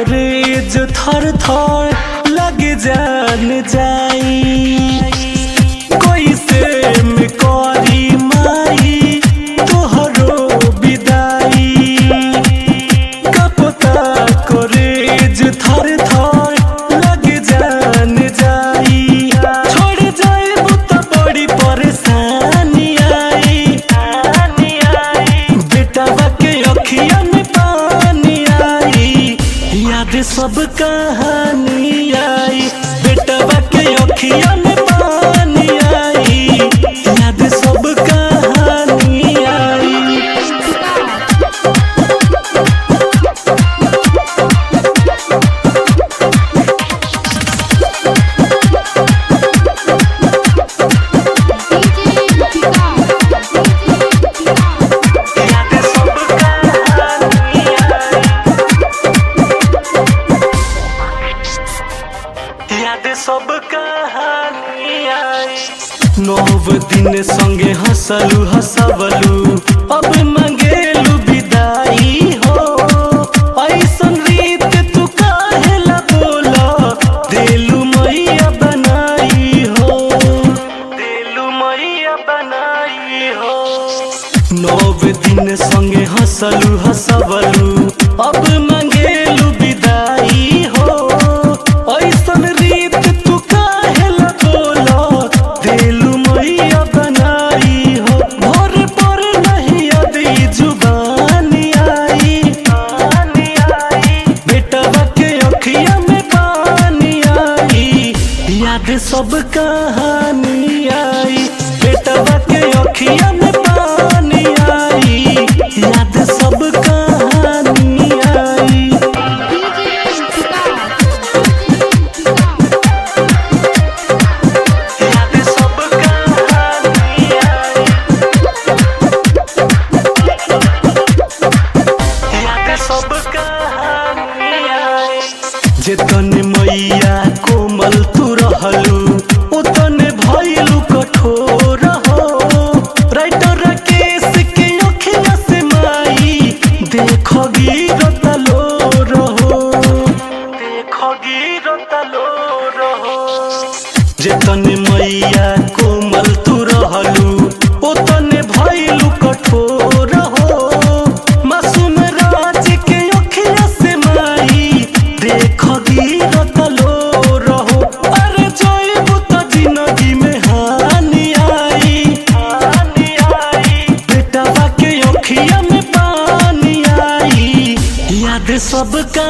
करे जो थर थर लग जान जाई कोई से में करी माई तोहरो विदाई कपता करे जो थर थर लग जान जाई छोड़ जाए तो बड़ी परेशानी आई बेटा के अखिया में पानी आई याद सब कहानी आई बेटा के अखिया में पानी आई याद सब कहानी आई सब कहानी आई 9 दिन संगे हंसलू हंसवलू अब मंगेलू विदाई हो ऐसन रीत तू काहेला बोला देलू मैया बनाई हो देलू मैया बनाई हो 9 दिन संगे हंसलू हंसवलू अब मंगेलू विदाई हो ऐसन रीत तू काहेला बोला देलू मैया बनाई हो भोर पर नहीं आदि जुबानी आई बेटवा के अखिया में पानी आई याद सब कहानी आई बेटवा के अखिया में पानी आई याद सब कहानी आई जेतने मैया कोमल तू रहलू उतने भइलू कठोर हो राइटर केस के अखिया से माई देखो गिरतलो रहो देखो गिरतलो रहो जेतने मैया कोमल तू रहलू उतने भइलू कठोर हो मासूम राज के अखिया से माई देखो गिरतलो रहो अरे जोइबू तो जिंदगी में हानि आई बेटवा के अखिया में पानी आई याद सब का